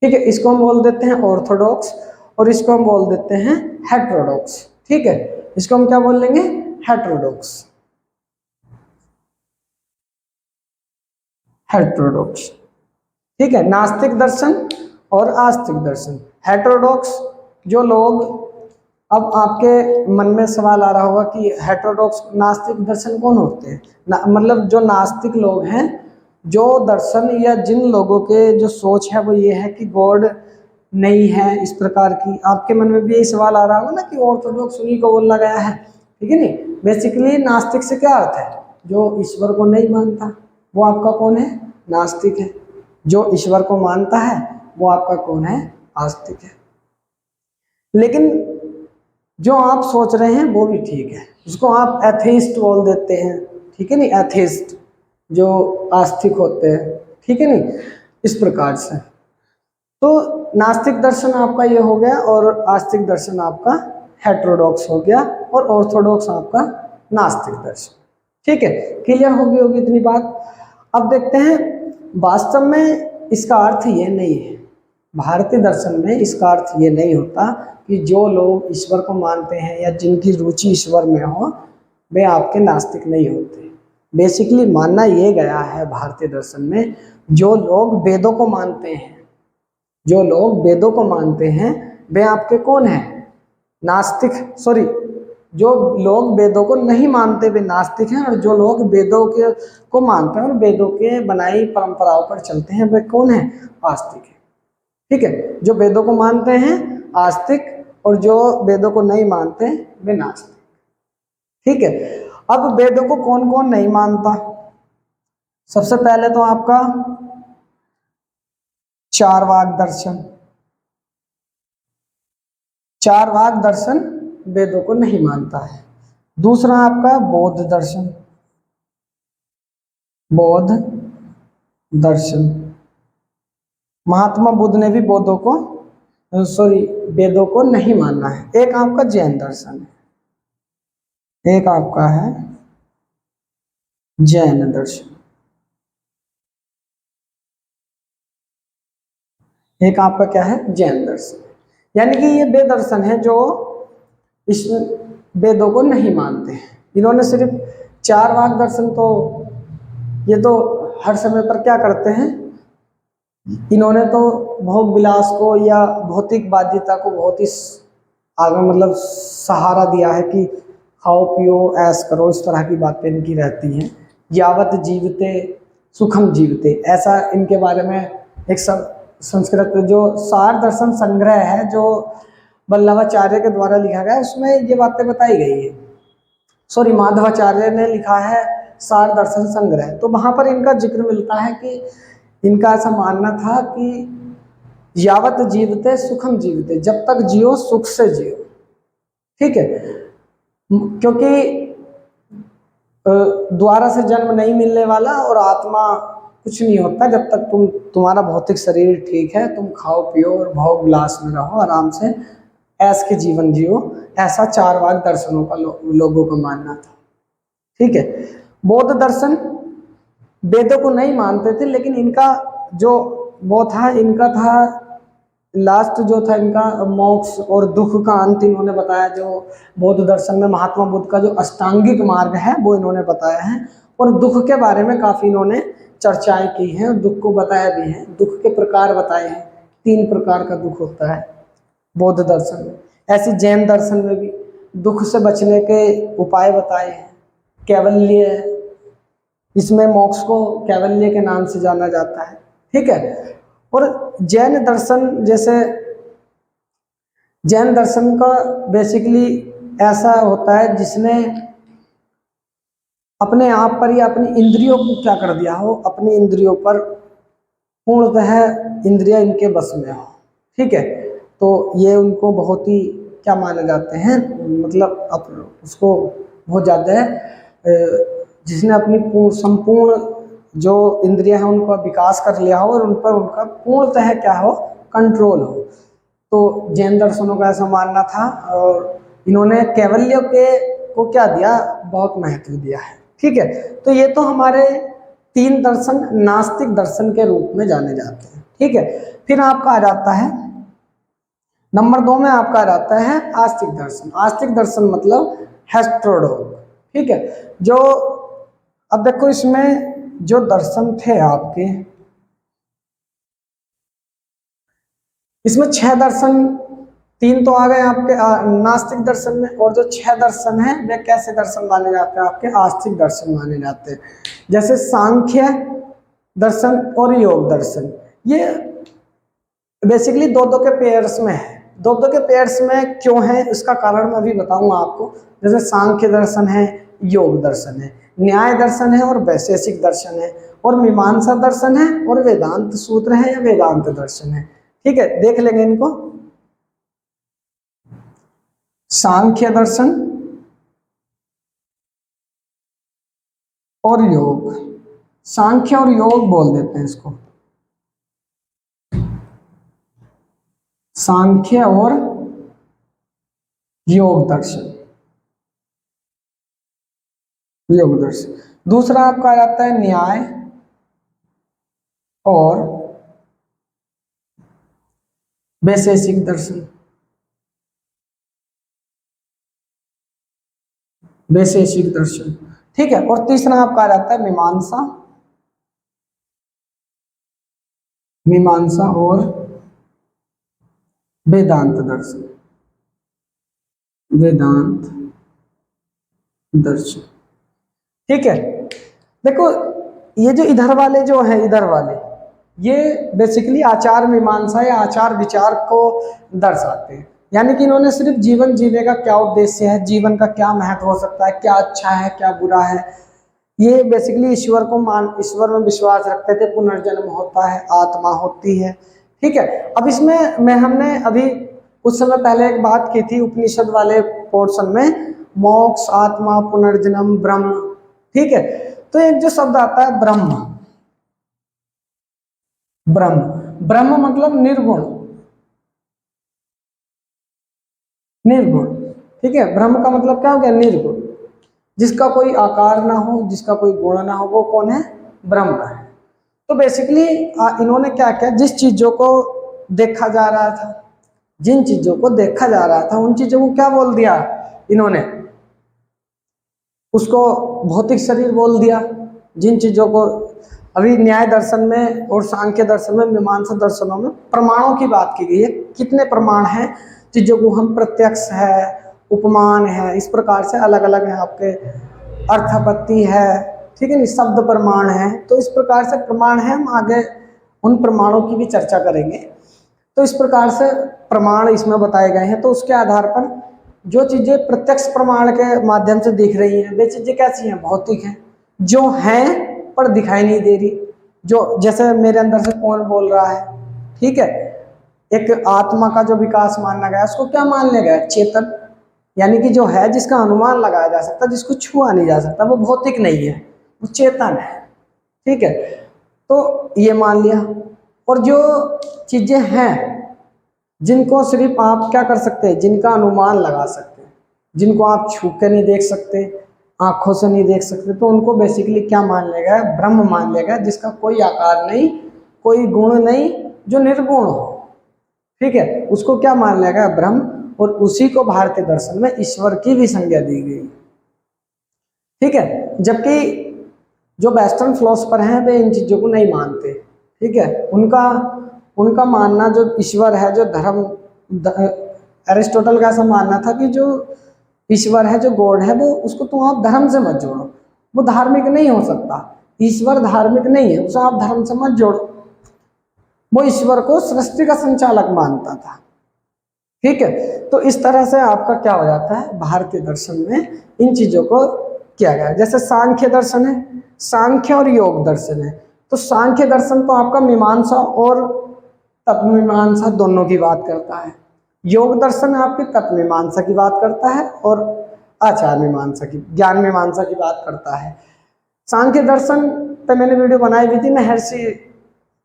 ठीक है। इसको हम बोल देते हैं ऑर्थोडॉक्स, और इसको हम बोल देते हैं हेटेरोडॉक्स, ठीक है। इसको हम क्या बोल लेंगे, हेटेरोडॉक्स। हेटेरोडॉक्स। ठीक है, नास्तिक दर्शन और आस्तिक दर्शन। हेटेरोडॉक्स जो लोग, अब आपके मन में सवाल आ रहा होगा कि हेटेरोडॉक्स नास्तिक दर्शन कौन होते हैं? मतलब जो नास्तिक लोग हैं, जो दर्शन या जिन लोगों के जो सोच है वो ये है कि गॉड नहीं है, इस प्रकार की। आपके मन में भी यही सवाल आ रहा होगा ना कि ऑर्थोडॉक्स उन्हीं को बोला गया है, ठीक है नहीं। बेसिकली नास्तिक से क्या अर्थ है? जो ईश्वर को नहीं मानता वो आपका कौन है? नास्तिक है। जो ईश्वर को मानता है वो आपका कौन है? आस्तिक है। लेकिन जो आप सोच रहे हैं वो भी ठीक है, उसको आप एथेइस्ट बोल देते हैं, ठीक है नहीं, एथेइस्ट जो आस्तिक होते हैं, ठीक है नहीं, इस प्रकार से। तो नास्तिक दर्शन आपका ये हो गया और आस्तिक दर्शन आपका हेटेरोडॉक्स हो गया और ऑर्थोडॉक्स आपका नास्तिक दर्शन। ठीक है, क्लियर होगी इतनी बात। अब देखते हैं वास्तव में इसका अर्थ ये नहीं है, भारतीय दर्शन में इसका अर्थ ये नहीं होता कि जो लोग ईश्वर को मानते हैं या जिनकी रुचि ईश्वर में हो वे आपके नास्तिक नहीं होते। बेसिकली मानना ये गया है भारतीय दर्शन में, जो लोग वेदों को मानते हैं, जो लोग वेदों को मानते हैं वे आपके कौन हैं? नास्तिक। सॉरी, जो लोग वेदों को नहीं मानते वे नास्तिक हैं, और जो लोग वेदों के को मानते हैं और वेदों के बनाई परंपराओं पर चलते हैं वे कौन है? आस्तिक है। ठीक है, जो वेदों को मानते हैं आस्तिक, और जो वेदों को नहीं मानते वे नास्तिक। ठीक है, अब वेदों को कौन कौन नहीं मानता? सबसे पहले तो आपका चारवाक दर्शन। चारवाक दर्शन वेदों को नहीं मानता है। दूसरा आपका बौद्ध दर्शन। बौद्ध दर्शन, महात्मा बुद्ध ने भी बौद्धों को वेदों को नहीं मानना है। एक आपका जैन दर्शन है, एक आपका है जैन दर्शन, एक आपका क्या है? जैन दर्शन। यानी कि ये वे दर्शन है जो इस वेदों को नहीं मानते हैं। इन्होंने सिर्फ चारवाक दर्शन, तो ये तो हर समय पर क्या करते हैं, इन्होंने तो भोग विलास को या भौतिक बाध्यता को बहुत ही आगे मतलब सहारा दिया है कि खाओ पियो ऐश करो, इस तरह की बातें इनकी रहती हैं। यावत जीवते सुखम जीवते, ऐसा इनके बारे में एक संस्कृत जो सार दर्शन संग्रह है जो वल्लभाचार्य के द्वारा लिखा गया है, उसमें ये बातें बताई गई है। सॉरी, माधवाचार्य ने लिखा है सार दर्शन संग्रह, तो वहां पर इनका जिक्र मिलता है कि इनका ऐसा मानना था कि यावत जीवते सुखम जीवते, जब तक जियो सुख से जियो। ठीक है, क्योंकि द्वारा से जन्म नहीं मिलने वाला और आत्मा कुछ नहीं होता जब तक तुम्हारा भौतिक शरीर ठीक है, तुम खाओ पियो और भोग विलास में रहो, आराम से ऐश के जीवन जियो। ऐसा चारवाक दर्शनों का लोगों का मानना था। ठीक है, बौद्ध दर्शन वेदों को नहीं मानते थे, लेकिन इनका जो वो था, इनका था लास्ट जो था इनका मोक्ष और दुख का अंत इन्होंने बताया। जो बौद्ध दर्शन में महात्मा बुद्ध का जो अष्टांगिक मार्ग है वो इन्होंने बताया है, और दुख के बारे में काफी इन्होंने चर्चाएं की हैं और दुख को बताया भी है। दुख के प्रकार बताए हैं, 3 प्रकार का दुख होता है बौद्ध दर्शन में। ऐसे जैन दर्शन में भी दुख से बचने के उपाय बताए हैं। कैवल्य, इसमें मोक्ष को कैवल्य के नाम से जाना जाता है। ठीक है, और जैन दर्शन, जैसे जैन दर्शन का बेसिकली ऐसा होता है जिसने अपने आप पर या अपनी इंद्रियों को क्या कर दिया हो, अपनी इंद्रियों पर पूर्णतः इंद्रियां इनके बस में हो। ठीक है, तो ये उनको बहुत ही क्या माने जाते हैं, मतलब उसको बहुत ज़्यादा है जिसने अपनी संपूर्ण जो इंद्रियां हैं उनका विकास कर लिया हो और उन पर उनका पूर्णतः क्या हो, कंट्रोल हो। तो जैन दर्शनों का ऐसा मानना था, और इन्होंने कैवल्य के को क्या दिया, बहुत महत्व दिया है। ठीक है, तो ये तो हमारे 3 दर्शन नास्तिक दर्शन के रूप में जाने जाते हैं। ठीक है, फिर आपका आ जाता है नंबर 2 में, आपका आ जाता है आस्तिक दर्शन। आस्तिक दर्शन मतलब हेटेरोडॉक्स। ठीक है, जो अब देखो इसमें जो दर्शन थे आपके, इसमें 6 दर्शन, 3 तो आ गए आपके नास्तिक दर्शन में, और जो 6 दर्शन हैं वे कैसे दर्शन माने जाते हैं? आपके आस्तिक दर्शन माने जाते हैं। जैसे सांख्य दर्शन और योग दर्शन, ये बेसिकली दो दो के पेयर्स में है। दो दो के पेयर्स में क्यों है, इसका कारण मैं अभी बताऊंगा आपको। जैसे सांख्य दर्शन है, योग दर्शन है, न्याय दर्शन है और वैशेषिक दर्शन है, और मीमांसा दर्शन है, और वेदांत सूत्र है या वेदांत दर्शन है। ठीक है, देख लेंगे इनको। सांख्य दर्शन और योग, सांख्य और योग बोल देते हैं इसको, सांख्य और योग दर्शन, योग दर्शन। दूसरा आपका आ जाता है न्याय और वैशेषिक दर्शन, वैशेषिक दर्शन। ठीक है, और तीसरा आपका आ जाता है मीमांसा, मीमांसा और वेदांत दर्शन, वेदांत दर्शन। ठीक है, देखो ये जो इधर वाले जो है, इधर वाले ये बेसिकली आचार मीमांसा या आचार विचार को दर्शाते हैं। यानी कि इन्होंने सिर्फ जीवन जीने का क्या उद्देश्य है, जीवन का क्या महत्व हो सकता है, क्या अच्छा है क्या बुरा है, ये बेसिकली ईश्वर को ईश्वर में विश्वास रखते थे, पुनर्जन्म होता है, आत्मा होती है। ठीक है, अब इसमें हमने अभी कुछ समय पहले एक बात की थी उपनिषद वाले पोर्शन में, मोक्ष, आत्मा, पुनर्जन्म, ब्रह्म। ठीक है, तो एक जो शब्द आता है ब्रह्म, ब्रह्म, ब्रह्म मतलब निर्गुण, निर्गुण। ठीक है, ब्रह्म का मतलब क्या हो गया? निर्गुण, जिसका कोई आकार ना हो, जिसका कोई गुण ना हो, वो कौन है? ब्रह्म है। तो बेसिकली इन्होंने क्या किया, जिस चीजों को देखा जा रहा था, जिन चीजों को देखा जा रहा था, उन चीजों को क्या बोल दिया इन्होंने? उसको भौतिक शरीर बोल दिया। जिन चीजों को अभी न्याय दर्शन में और सांख्य दर्शन में, मीमांसा दर्शनों में प्रमाणों की बात की गई है। कितने प्रमाण हैं चीजों को? हम प्रत्यक्ष है, उपमान है, इस प्रकार से अलग अलग है आपके, अर्थापत्ति है, ठीक है नहीं, शब्द प्रमाण है। तो इस प्रकार से प्रमाण है, हम आगे उन प्रमाणों की भी चर्चा करेंगे। तो इस प्रकार से प्रमाण इसमें बताए गए हैं। तो उसके आधार पर जो चीजें प्रत्यक्ष प्रमाण के माध्यम से दिख रही हैं, वे चीजें कैसी हैं? भौतिक हैं, जो हैं पर दिखाई नहीं दे रही। जो जैसे मेरे अंदर से कौन बोल रहा है, ठीक है, एक आत्मा का जो विकास माना गया, उसको क्या मान लिया गया? चेतन, यानी कि जो है, जिसका अनुमान लगाया जा सकता, जिसको छुआ नहीं जा सकता, वो भौतिक नहीं है, वो चेतन है। ठीक है, तो ये मान लिया। और जो चीजें हैं जिनको सिर्फ आप क्या कर सकते हैं? जिनका अनुमान लगा सकते हैं, जिनको आप छू के नहीं देख सकते, आंखों से नहीं देख सकते, तो उनको बेसिकली क्या मान लिया गया? ब्रह्म मान लिया गया, जिसका कोई आकार नहीं, कोई गुण नहीं, जो निर्गुण हो। ठीक है, उसको क्या मान लिया गया? ब्रह्म। और उसी को भारतीय दर्शन में ईश्वर की भी संज्ञा दी गई। ठीक है, जबकि जो वेस्टर्न फिलोसफर हैं वे इन चीजों को नहीं मानते। ठीक है, उनका मानना जो ईश्वर है, जो धर्म, एरिस्टोटल का ऐसा मानना था कि जो ईश्वर है, जो गॉड है, वो उसको तुम आप धर्म से मत जोड़ो, वो धार्मिक नहीं हो सकता। ईश्वर धार्मिक नहीं है, उसे आप धर्म से मत जोड़ो। वो ईश्वर को सृष्टि का संचालक मानता था। ठीक है, तो इस तरह से आपका क्या हो जाता है? भारतीय दर्शन में इन चीजों को किया गया। जैसे सांख्य दर्शन है, सांख्य और योग दर्शन है। तो सांख्य दर्शन तो आपका मीमांसा और तत्व मीमांसा दोनों की बात करता है। योग दर्शन आपके तत्व मीमांसा की बात करता है और आचार मीमांसा की, ज्ञान मीमांसा की बात करता है। सांख्य दर्शन पे मैंने वीडियो बनाई हुई थी, महर्षि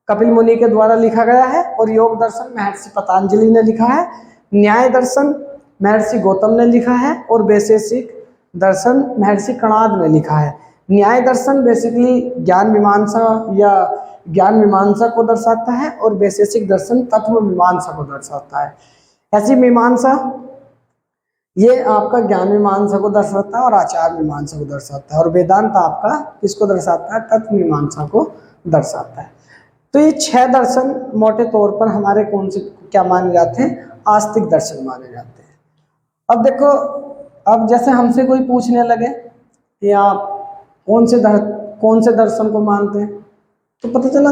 कपिल मुनि के द्वारा लिखा गया है। और योग दर्शन महर्षि पतंजलि ने लिखा है। न्याय दर्शन महर्षि गौतम ने लिखा है। और वैशेषिक दर्शन महर्षि कणाद ने लिखा है। न्याय दर्शन बेसिकली ज्ञान मीमांसा या ज्ञान मीमांसा को दर्शाता है, और वैशेषिक दर्शन तत्व मीमांसा को दर्शाता है। ऐसी मीमांसा ये आपका ज्ञान मीमांसा को दर्शाता है और आचार मीमांसा को दर्शाता है, और वेदांत आपका किसको दर्शाता है? तत्व मीमांसा को दर्शाता है। तो ये 6 दर्शन मोटे तौर पर हमारे कौन से क्या माने जाते हैं? आस्तिक दर्शन माने जाते हैं। अब देखो, अब जैसे हमसे कोई पूछने लगे कि आप कौन से दर्शन को मानते हैं, तो पता चला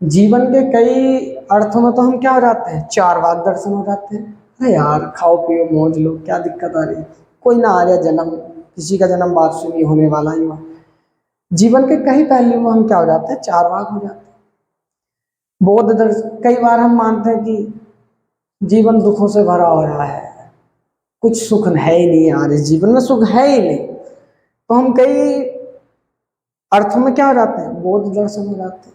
जीवन के कई अर्थों में तो हम क्या हो जाते हैं? चार वाक दर्शन हो जाते हैं। अरे यार, खाओ पियो मौज लो, क्या दिक्कत आ रही है, कोई ना आ रहा जन्म, किसी का जन्म बाद से नहीं होने वाला ही हुआ। जीवन के कई पहलुओं में हम क्या हो जाते हैं? चार वाक हो जाते हैं। बौद्ध दर्शन, कई बार हम मानते हैं कि जीवन दुखों से भरा हुआ है, कुछ सुख है ही नहीं यार, इस जीवन में सुख है ही नहीं, तो हम कई अर्थों में क्या हो जाते हैं? बौद्ध दर्शन हो जाते हैं।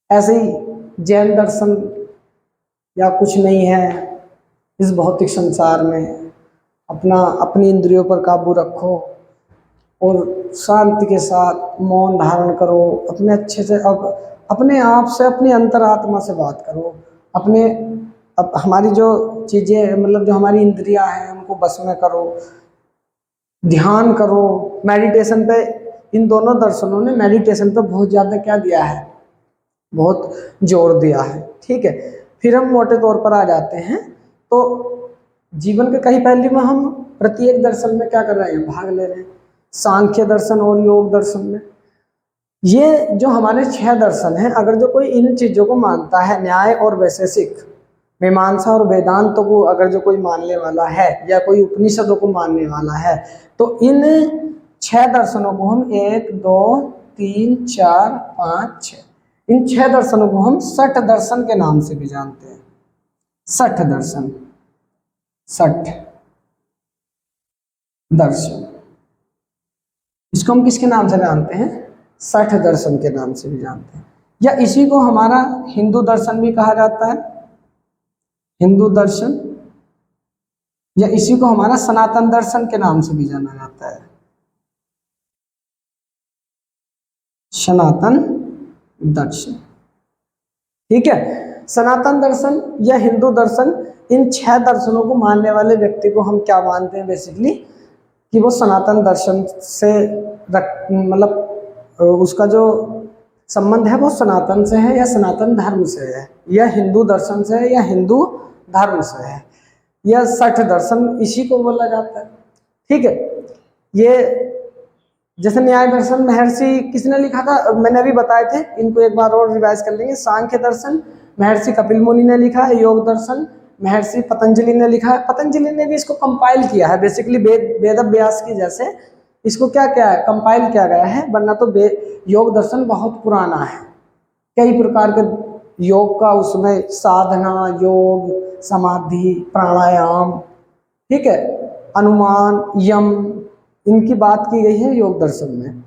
ऐसे ही जैन दर्शन, या कुछ नहीं है इस भौतिक संसार में, अपनी इंद्रियों पर काबू रखो और शांति के साथ मौन धारण करो, अपने अच्छे से अपने आप से, अपनी अंतरात्मा से बात करो, हमारी जो चीज़ें, मतलब जो हमारी इंद्रियां हैं उनको बस में करो, ध्यान करो, मेडिटेशन पे। इन दोनों दर्शनों ने मेडिटेशन पे बहुत ज़्यादा क्या दिया है? बहुत जोर दिया है। ठीक है, फिर हम मोटे तौर पर आ जाते हैं। तो जीवन के कई पहलू में हम प्रत्येक दर्शन में क्या कर रहे हैं? भाग ले रहे हैं। सांख्य दर्शन और योग दर्शन में, ये जो हमारे 6 दर्शन हैं, अगर जो कोई इन चीज़ों को मानता है, न्याय और वैशेषिक, मीमांसा और वेदांत को अगर जो कोई मानने वाला है, या कोई उपनिषदों को मानने वाला है, तो इन 6 दर्शनों को हम 1 2 3 4 5 6, इन 6 दर्शनों को हम 60 दर्शन के नाम से भी जानते हैं। 60 दर्शन, 60 दर्शन, इसको हम किसके नाम से जानते हैं? 60 दर्शन के नाम से भी जानते हैं। या इसी को हमारा हिंदू दर्शन भी कहा जाता है, हिंदू दर्शन, या इसी को हमारा सनातन दर्शन के नाम से भी जाना जाता है, सनातन दर्शन। ठीक है, सनातन दर्शन या हिंदू दर्शन, इन 6 दर्शनों को मानने वाले व्यक्ति को हम क्या मानते हैं? बेसिकली कि वो सनातन दर्शन से मतलब उसका जो संबंध है वो सनातन से है, या सनातन धर्म से है, या हिंदू दर्शन से है, या हिंदू धर्म से है। यह 60 दर्शन इसी को बोला जाता है। ठीक है, ये जैसे न्याय दर्शन महर्षि किसने लिखा था? मैंने अभी बताए थे, इनको एक बार और रिवाइज कर लेंगे। सांख्य दर्शन महर्षि कपिल मुनि ने लिखा है। योग दर्शन महर्षि पतंजलि ने लिखा है। पतंजलि ने भी इसको कंपाइल किया है, बेसिकली वेद व्यास की जैसे इसको क्या क्या है? कंपाइल किया गया है, वरना तो योग दर्शन बहुत पुराना है। कई प्रकार के योग का उसमें साधना, योग, समाधि, प्राणायाम, ठीक है, अनुमान, यम, इनकी बात की गई है योग दर्शन में।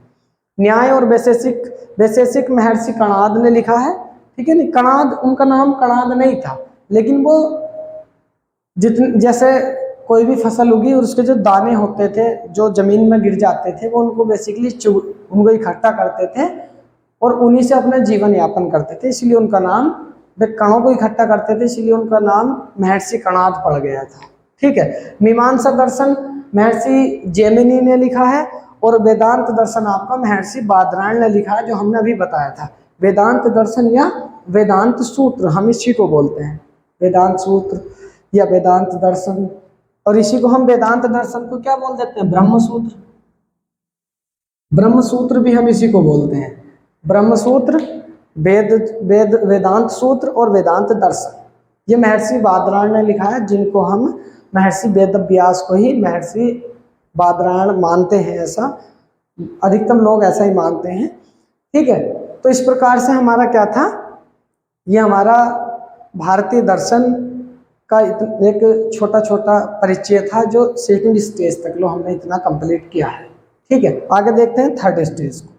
न्याय और वैशेषिक महर्षि कणाद ने लिखा है। ठीक है, नहीं, कणाद, उनका नाम कणाद नहीं था, लेकिन वो जैसे कोई भी फसल उगी और उसके जो दाने होते थे जो जमीन में गिर जाते थे, वो उनको बेसिकली उनको इकट्ठा करते थे और उन्हीं से अपना जीवन यापन करते थे, इसलिए उनका नाम, वे कणों को इकट्ठा करते थे, इसलिए उनका नाम महर्षि कणाद पड़ गया था। ठीक है, मीमांसा दर्शन महर्षि जैमिनी ने लिखा है, और वेदांत दर्शन आपका महर्षि बादरायण ने लिखा है, जो हमने अभी बताया था। वेदांत दर्शन या वेदांत सूत्र, हम इसी को बोलते हैं, वेदांत सूत्र या वेदांत दर्शन, और इसी को हम वेदांत दर्शन को क्या बोल देते हैं? ब्रह्म सूत्र। ब्रह्म सूत्र भी हम इसी को बोलते हैं, ब्रह्म सूत्र, वेदांत सूत्र और वेदांत दर्शन, ये महर्षि बादरायण ने लिखा है, जिनको हम महर्षि वेद व्यास को ही महर्षि बादरायण मानते हैं। ऐसा अधिकतम लोग ऐसा ही मानते हैं। ठीक है, तो इस प्रकार से हमारा क्या था? ये हमारा भारतीय दर्शन का एक छोटा छोटा परिचय था, जो सेकंड स्टेज तक लो हमने इतना कंप्लीट किया है। ठीक है, आगे देखते हैं थर्ड स्टेज को।